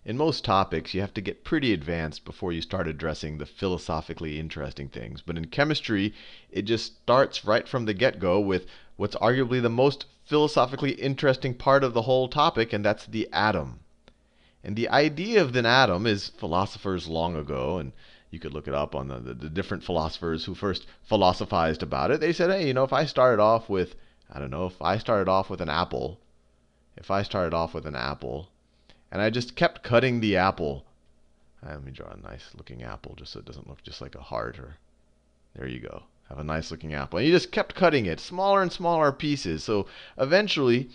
in most topics, you have to get pretty advanced before you start addressing the philosophically interesting things. But in chemistry, it just starts right from the get-go with what's arguably the most philosophically interesting part of the whole topic, and that's the atom. And the idea of an atom is philosophers long ago, and you could look it up on the different philosophers who first philosophized about it. They said, hey, if I started off with, I don't know, if I started off with an apple, and I just kept cutting the apple. Let me draw a nice looking apple just so it doesn't look just like a heart. Or there you go. Have a nice looking apple. And you just kept cutting it, smaller and smaller pieces. So eventually,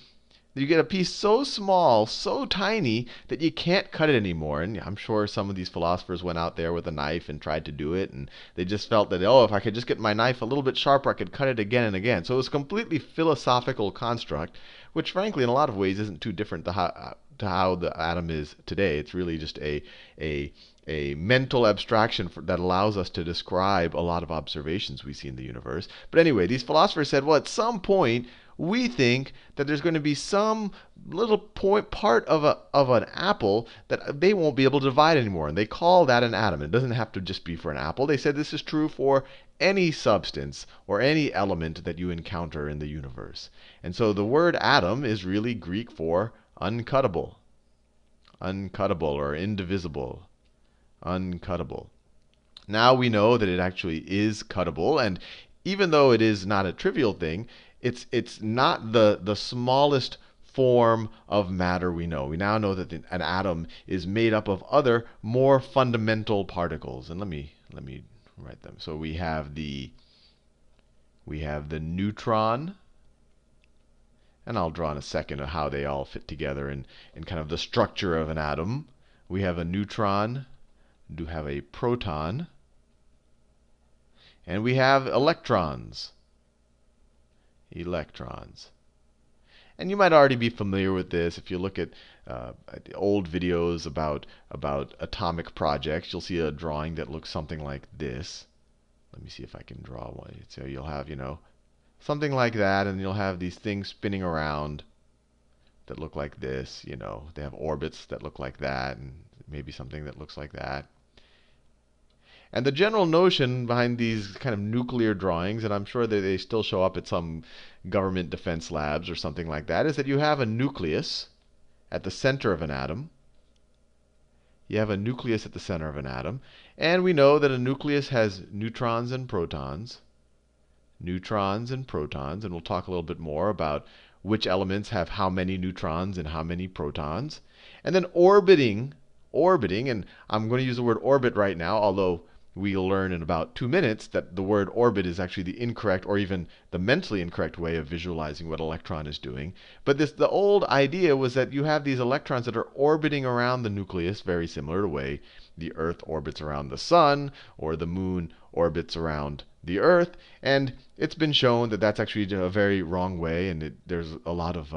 you get a piece so small, so tiny, that you can't cut it anymore. And I'm sure some of these philosophers went out there with a knife and tried to do it. And they just felt that, oh, if I could just get my knife a little bit sharper, I could cut it again and again. So it was a completely philosophical construct, which frankly, in a lot of ways, isn't too different to how the atom is today. It's really just a mental abstraction that allows us to describe a lot of observations we see in the universe. But anyway, these philosophers said, well, at some point, we think that there's going to be some little part of an apple that they won't be able to divide anymore. And they call that an atom. It doesn't have to just be for an apple. They said this is true for any substance or any element that you encounter in the universe. And so the word atom is really Greek for uncuttable. Uncuttable or indivisible. Uncuttable. Now we know that it actually is cuttable, and even though it is not a trivial thing, it's not the smallest form of matter we know. We now know that an atom is made up of other more fundamental particles. And let me write them. So we have the neutron, and I'll draw in a second of how they all fit together in kind of the structure of an atom. We have a neutron, do have a proton, and we have electrons. Electrons. And you might already be familiar with this. If you look at old videos about atomic projects, you'll see a drawing that looks something like this. Let me see if I can draw one. So you'll have, something like that, and you'll have these things spinning around that look like this. They have orbits that look like that, and maybe something that looks like that. And the general notion behind these kind of nuclear drawings, and I'm sure that they still show up at some government defense labs or something like that, is that you have a nucleus at the center of an atom. You have a nucleus at the center of an atom. And we know that a nucleus has neutrons and protons. Neutrons and protons. And we'll talk a little bit more about which elements have how many neutrons and how many protons. And then orbiting, and I'm going to use the word orbit right now, although we'll learn in about 2 minutes that the word orbit is actually the incorrect or even the mentally incorrect way of visualizing what an electron is doing. But the old idea was that you have these electrons that are orbiting around the nucleus, very similar to the way the Earth orbits around the sun or the moon orbits around the Earth. And it's been shown that that's actually a very wrong way, and there's a lot of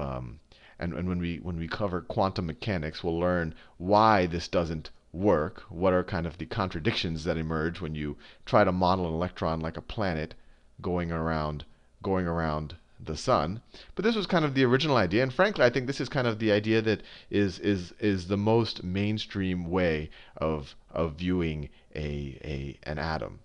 and when we cover quantum mechanics, we'll learn why this doesn't work. What are kind of the contradictions that emerge when you try to model an electron like a planet going around the sun. But this was kind of the original idea, and frankly, I think this is kind of the idea that is the most mainstream way of viewing an atom.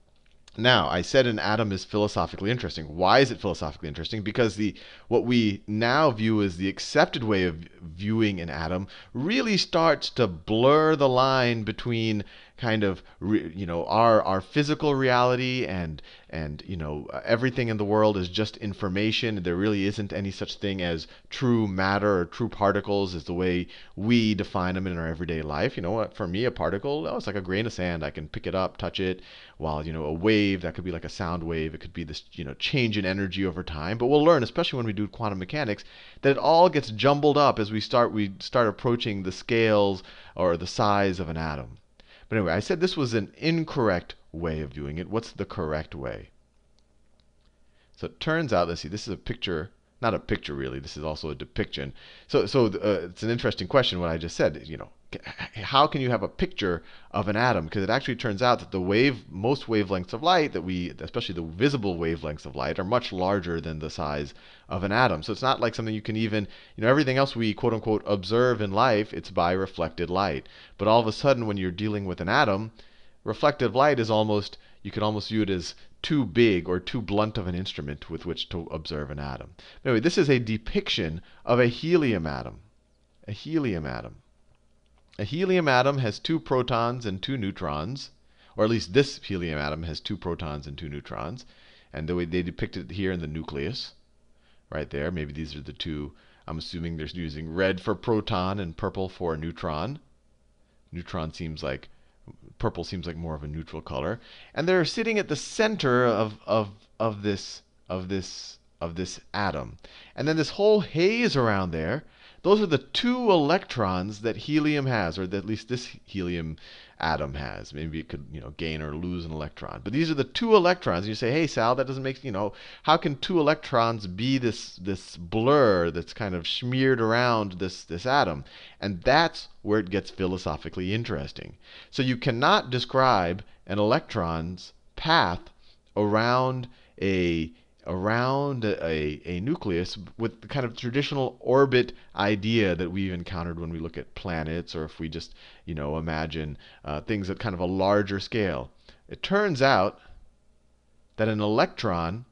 Now, I said an atom is philosophically interesting. Why is it philosophically interesting? Because what we now view as the accepted way of viewing an atom really starts to blur the line between kind of our physical reality and everything in the world is just information. There really isn't any such thing as true matter or true particles as the way we define them in our everyday life. For me, a particle, it's like a grain of sand. I can pick it up, touch it. While a wave, that could be like a sound wave. It could be this change in energy over time. But we'll learn, especially when we do quantum mechanics, that it all gets jumbled up as we start approaching the scales or the size of an atom. But anyway, I said this was an incorrect way of viewing it. What's the correct way? So it turns out, let's see, this is a picture. Not a picture, really. This is also a depiction. So it's an interesting question what I just said. how can you have a picture of an atom? Because it actually turns out that most wavelengths of light especially the visible wavelengths of light, are much larger than the size of an atom. So it's not like something you can even, everything else we quote unquote observe in life, it's by reflected light. But all of a sudden, when you're dealing with an atom, reflective light is you could almost view it as too big or too blunt of an instrument with which to observe an atom. Anyway, this is a depiction of a helium atom. A helium atom. A helium atom has 2 protons and 2 neutrons, or at least this helium atom has 2 protons and 2 neutrons. And the way they depict it here in the nucleus, right there, maybe these are the two. I'm assuming they're using red for proton and purple for neutron. Purple seems like more of a neutral color. And they're sitting at the center of this atom. And then this whole haze around there, those are the 2 electrons that helium has, or that at least this helium atom has. Maybe it could, gain or lose an electron. But these are the 2 electrons. And you say, hey, Sal, that doesn't make, how can 2 electrons be this blur that's kind of smeared around this atom? And that's where it gets philosophically interesting. So you cannot describe an electron's path around a nucleus with the kind of traditional orbit idea that we've encountered when we look at planets, or if we just imagine things at kind of a larger scale. It turns out that an electron,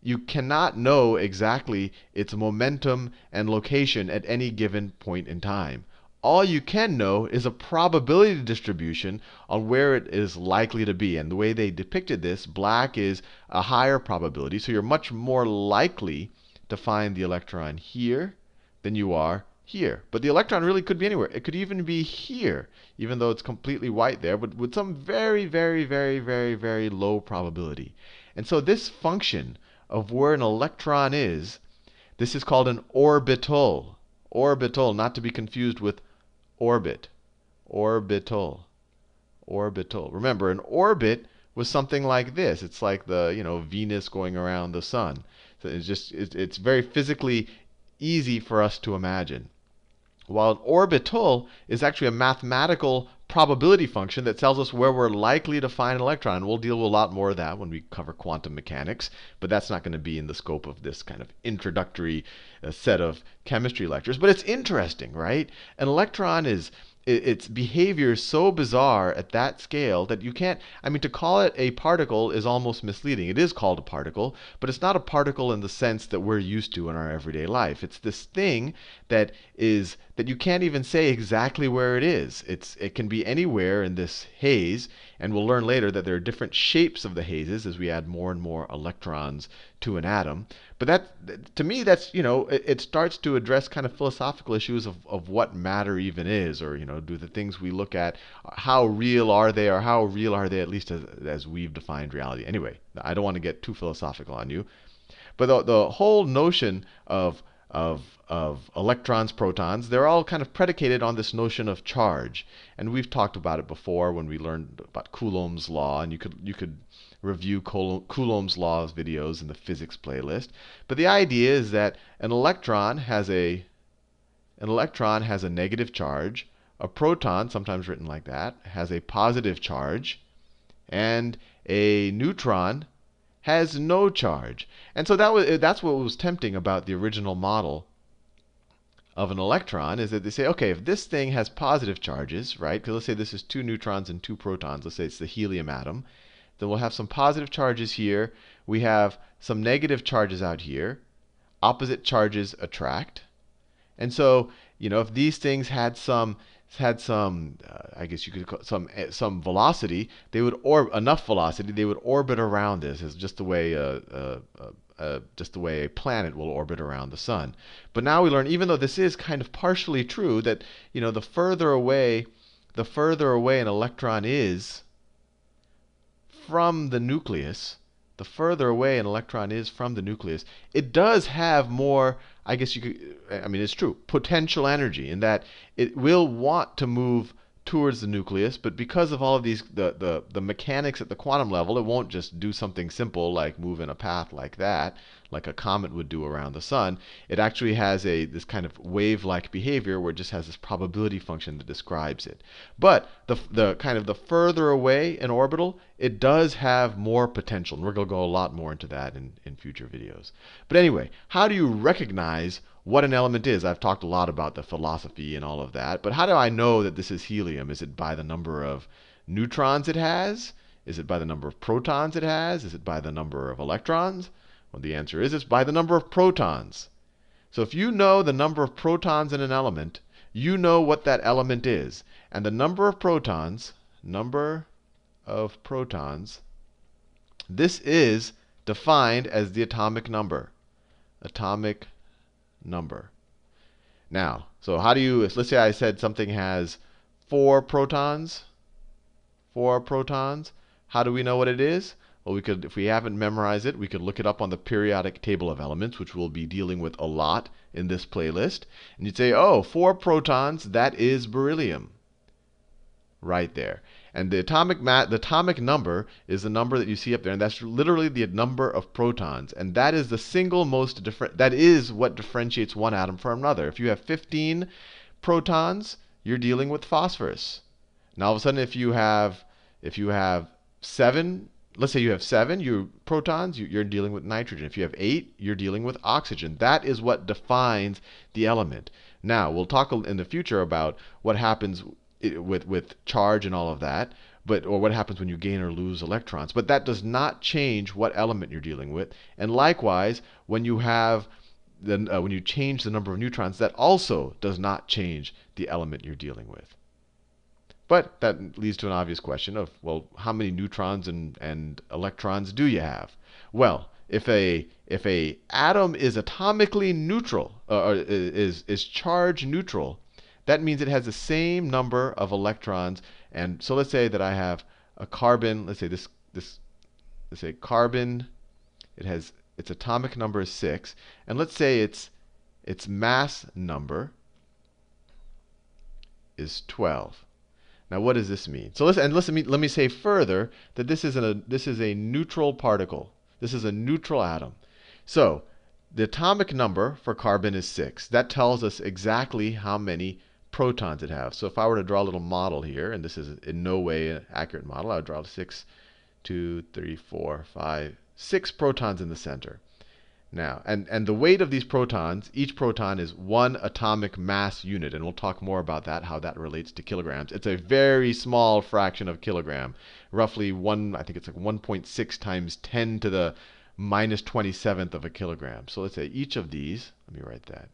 you cannot know exactly its momentum and location at any given point in time. All you can know is a probability distribution on where it is likely to be. And the way they depicted this, black is a higher probability. So you're much more likely to find the electron here than you are here. But the electron really could be anywhere. It could even be here, even though it's completely white there, but with some very, very, very, very, very low probability. And so this function of where an electron is, this is called an orbital. Orbital, not to be confused with orbit. Orbital. Orbital. Remember, an orbit was something like this. It's like the Venus going around the sun. So it's very physically easy for us to imagine. While an orbital is actually a mathematical probability function that tells us where we're likely to find an electron. And we'll deal with a lot more of that when we cover quantum mechanics, but that's not going to be in the scope of this kind of introductory set of chemistry lectures. But it's interesting, right? An electron its behavior is so bizarre at that scale that you can't, to call it a particle is almost misleading. It is called a particle, but it's not a particle in the sense that we're used to in our everyday life. It's this thing that you can't even say exactly where it is. It can be anywhere in this haze, and we'll learn later that there are different shapes of the hazes as we add more and more electrons to an atom. But to me, that's, it starts to address kind of philosophical issues of what matter even is, or, do the things we look at, how real are they, or how real are they at least as we've defined reality. Anyway, I don't want to get too philosophical on you. But the whole notion of electrons, protons, they're all kind of predicated on this notion of charge. And we've talked about it before when we learned about Coulomb's law, and you could review Coulomb's law's videos in the physics playlist. But the idea is that an electron has a negative charge. A proton, sometimes written like that, has a positive charge, and a neutron has no charge. And so that's what was tempting about the original model of an electron, is that they say, okay, if this thing has positive charges, right? Because let's say this is 2 neutrons and 2 protons. Let's say it's the helium atom. Then we'll have some positive charges here. We have some negative charges out here. Opposite charges attract. And so, if these things had some I guess you could call some velocity, they would enough velocity, they would orbit around this. It's just the way a planet will orbit around the sun. But now we learn, even though this is kind of partially true, that the further away an electron is from the nucleus, it does have more, I guess you could, it's true, potential energy, in that it will want to move towards the nucleus, but because of all of these, the mechanics at the quantum level, it won't just do something simple like move in a path like that, like a comet would do around the sun. It actually has this kind of wave-like behavior where it just has this probability function that describes it. But the kind of the further away an orbital, it does have more potential. And we're going to go a lot more into that in future videos. But anyway, how do you recognize what an element is? I've talked a lot about the philosophy and all of that, but how do I know that this is helium? Is it by the number of neutrons it has? Is it by the number of protons it has? Is it by the number of electrons? Well, the answer is it's by the number of protons. So if you know the number of protons in an element, you know what that element is. And the number of protons, this is defined as the atomic number. Atomic number. Now, so how do you, let's say I said something has 4 protons. 4 protons. How do we know what it is? Well, we could, if we haven't memorized it, we could look it up on the periodic table of elements, which we'll be dealing with a lot in this playlist. And you'd say, oh, 4 protons, that is beryllium. Right there. And the atomic number is the number that you see up there, and that's literally the number of protons. And that is the single most that is what differentiates one atom from another. If you have 15 protons, you're dealing with phosphorus. Now all of a sudden, if you have 7, let's say you have 7 protons, you're dealing with nitrogen. If you have 8, you're dealing with oxygen. That is what defines the element. Now, we'll talk in the future about what happens with charge and all of that, or what happens when you gain or lose electrons. But that does not change what element you're dealing with. And likewise, when you change the number of neutrons, that also does not change the element you're dealing with. But that leads to an obvious question of, well, how many neutrons and electrons do you have? Well, if a atom is atomically neutral, or is charge neutral, that means it has the same number of electrons. And so let's say that I have a carbon. Let's say let's say carbon. Its atomic number is 6, and let's say its mass number is 12. Now, what does this mean? So let me say further that this is a neutral particle. This is a neutral atom. So the atomic number for carbon is 6. That tells us exactly how many protons it has. So if I were to draw a little model here, and this is in no way an accurate model, I would draw 6, 2, 3, 4, 5, 6 protons in the center. Now, and the weight of these protons, each proton is 1 atomic mass unit, and we'll talk more about that, how that relates to kilograms. It's a very small fraction of kilogram, roughly I think it's like 1.6 times 10 to the minus 27th of a kilogram. So let's say each of these, let me write that.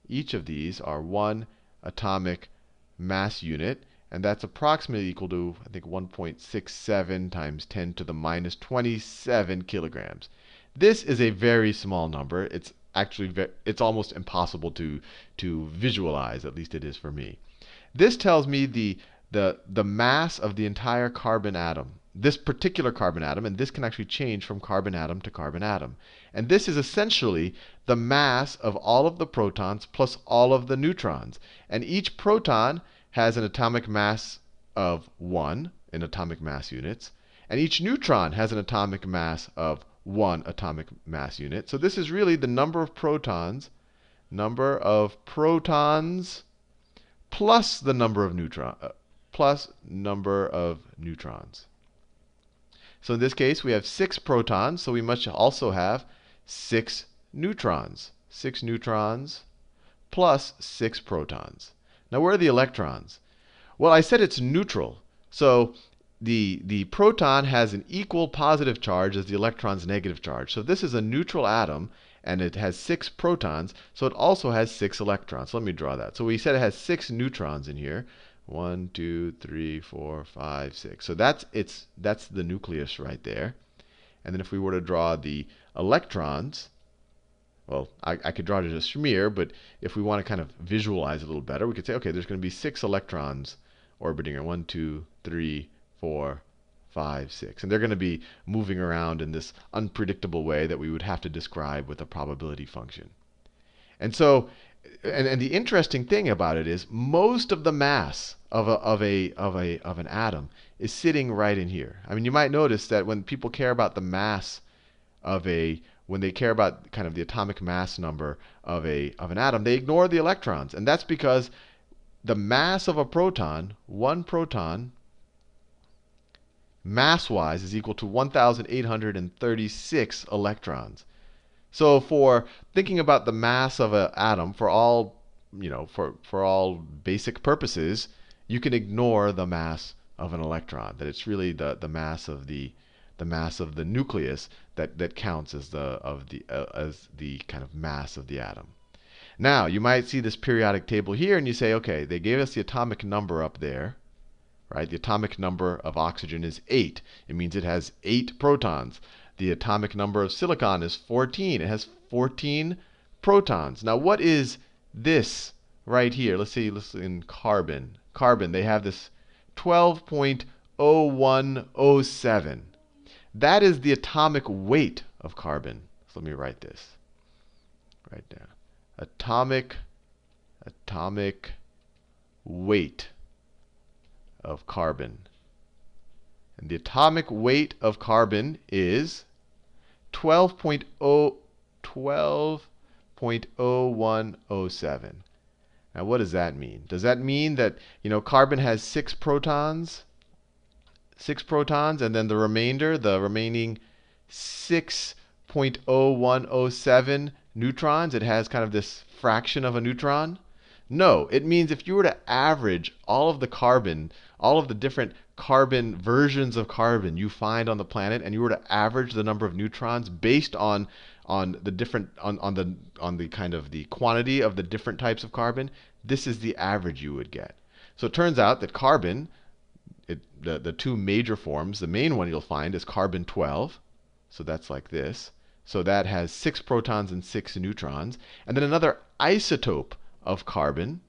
Each of these are 1 atomic mass unit, and that's approximately equal to, I think, 1.67 times 10 to the minus 27 kilograms. This is a very small number. It's actually it's almost impossible to visualize. At least it is for me. This tells me the mass of the entire carbon atom. This particular carbon atom, and this can actually change from carbon atom to carbon atom. And this is essentially the mass of all of the protons plus all of the neutrons. And each proton has an atomic mass of 1 in atomic mass units. And each neutron has an atomic mass of 1 atomic mass unit. So this is really the number of protons plus the number of neutrons. So in this case, we have 6 protons, so we must also have 6 neutrons. 6 neutrons plus 6 protons. Now, where are the electrons? Well, I said it's neutral. So the proton has an equal positive charge as the electron's negative charge. So this is a neutral atom, and it has 6 protons, so it also has 6 electrons. So let me draw that. So we said it has 6 neutrons in here. 1, 2, 3, 4, 5, 6. So that's the nucleus right there. And then if we were to draw the electrons, well, I could draw just from here, but if we want to kind of visualize a little better, we could say, okay, there's going to be 6 electrons orbiting here. 1, 2, 3, 4, 5, 6. And they're going to be moving around in this unpredictable way that we would have to describe with a probability function. And so and the interesting thing about it is most of the mass of an atom is sitting right in here. I mean, you might notice that when people care about the mass when they care about kind of the atomic mass number of an atom, they ignore the electrons, and that's because the mass of a proton, one proton, mass-wise, is equal to 1,836 electrons. So for thinking about the mass of an atom for all, for all basic purposes, you can ignore the mass of an electron. That it's really the mass of the nucleus that counts as the kind of mass of the atom. Now, you might see this periodic table here, and you say, okay, they gave us the atomic number up there. Right? The atomic number of oxygen is 8. It means it has 8 protons. The atomic number of silicon is 14. It has 14 protons. Now, what is this right here? Let's see in carbon. Carbon, they have this 12.0107. That is the atomic weight of carbon. So let me write this right down. Atomic weight of carbon. And the atomic weight of carbon is 12.0107. Now, what does that mean? Does that mean that, carbon has 6 protons? 6 protons, and then the remaining 6.0107 neutrons, it has kind of this fraction of a neutron? No, it means if you were to average all of the different carbon versions of carbon you find on the planet, and you were to average the number of neutrons based on the kind of the quantity of the different types of carbon, this is the average you would get. So it turns out that carbon, the two major forms, the main one you'll find is carbon 12. So that's like this. So that has 6 protons and 6 neutrons. And then another isotope of carbon.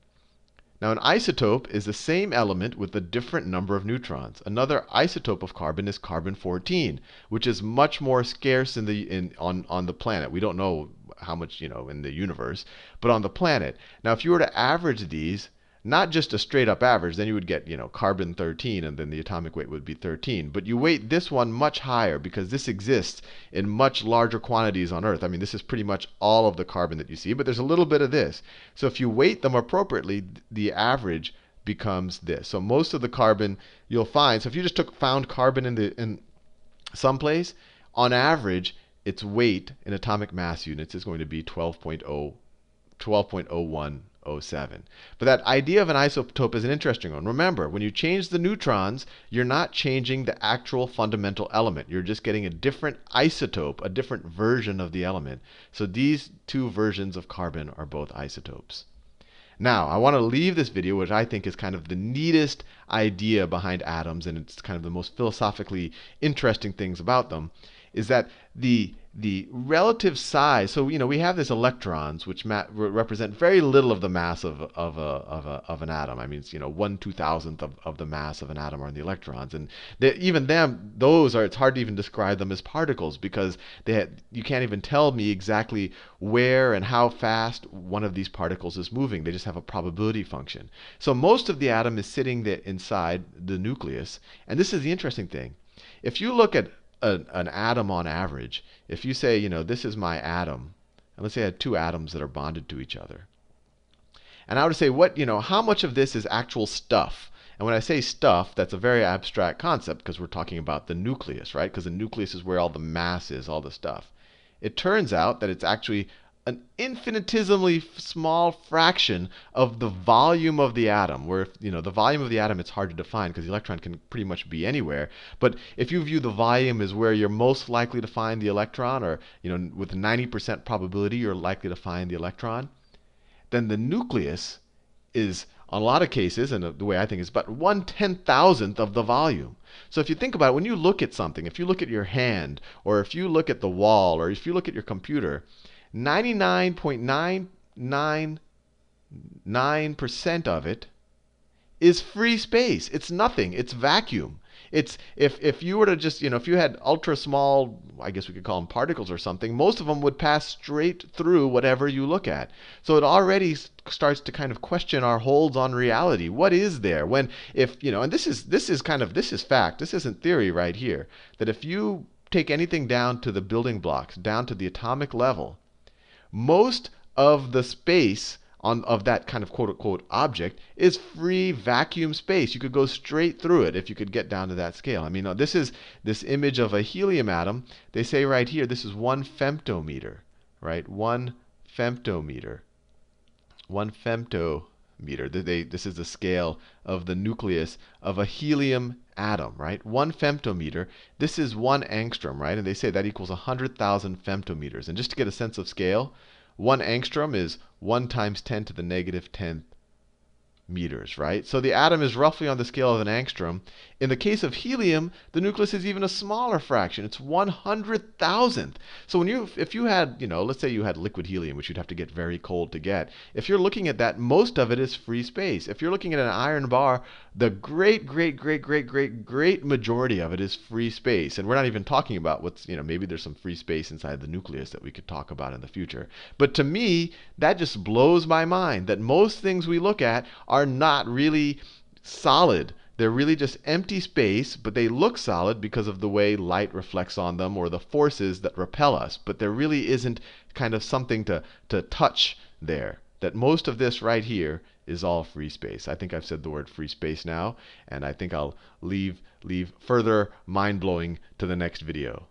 Now, an isotope is the same element with a different number of neutrons. Another isotope of carbon is carbon 14, which is much more scarce on the planet. We don't know how much, in the universe, but on the planet. Now, if you were to average these, not just a straight up average, then you would get, carbon 13, and then the atomic weight would be 13. But you weight this one much higher because this exists in much larger quantities on Earth. I mean, this is pretty much all of the carbon that you see, but there's a little bit of this. So if you weight them appropriately, the average becomes this. So most of the carbon you'll find, so if you just found carbon in some place, on average, its weight in atomic mass units is going to be 12.0107. But that idea of an isotope is an interesting one. Remember, when you change the neutrons, you're not changing the actual fundamental element. You're just getting a different isotope, a different version of the element. So these two versions of carbon are both isotopes. Now, I want to leave this video, which I think is kind of the neatest idea behind atoms, and it's kind of the most philosophically interesting things about them, is that the relative size. So we have these electrons, which represent very little of the mass of an atom. I mean, it's 1/2000th of the mass of an atom are in the electrons, and even it's hard to even describe them as particles because you can't even tell me exactly where and how fast one of these particles is moving. They just have a probability function. So most of the atom is sitting there inside the nucleus, and this is the interesting thing. If you look at an atom on average, if you say, this is my atom, and let's say I had 2 atoms that are bonded to each other, and I would say, how much of this is actual stuff? And when I say stuff, that's a very abstract concept because we're talking about the nucleus, right? Because the nucleus is where all the mass is, all the stuff. It turns out that it's actually an infinitesimally small fraction of the volume of the atom, where the volume of the atom, it's hard to define because the electron can pretty much be anywhere. But if you view the volume as where you're most likely to find the electron, or with 90% probability you're likely to find the electron, then the nucleus is, in a lot of cases, and the way I think is about 1/10,000th of the volume. So if you think about it, when you look at something, if you look at your hand, or if you look at the wall, or if you look at your computer, 99.999% of it is free space. It's nothing. It's vacuum. It's if you were to just, if you had ultra small, I guess we could call them particles or something, most of them would pass straight through whatever you look at. So it already starts to kind of question our holds on reality. What is there when and this is fact. This isn't theory right here. That if you take anything down to the building blocks, down to the atomic level, most of the space of that kind of quote unquote object is free vacuum space. You could go straight through it if you could get down to that scale. I mean, this is this image of a helium atom. They say right here, this is 1 femtometer, right? 1 femtometer. 1 femtometer. This is the scale of the nucleus of a helium atom, right? 1 femtometer. This is 1 angstrom, right? And they say that equals 100,000 femtometers. And just to get a sense of scale, 1 angstrom is 1 times 10 to the negative 10th meters, right? So the atom is roughly on the scale of an angstrom. In the case of helium, the nucleus is even a smaller fraction. It's 100,000th. So if you had, let's say you had liquid helium, which you'd have to get very cold to get. If you're looking at that, most of it is free space. If you're looking at an iron bar, the great majority of it is free space. And we're not even talking about what's, maybe there's some free space inside the nucleus that we could talk about in the future. But to me, that just blows my mind that most things we look at are not really solid. They're really just empty space, but they look solid because of the way light reflects on them or the forces that repel us. But there really isn't kind of something to touch there. That most of this right here is all free space. I think I've said the word free space now, and I think I'll leave further mind-blowing to the next video.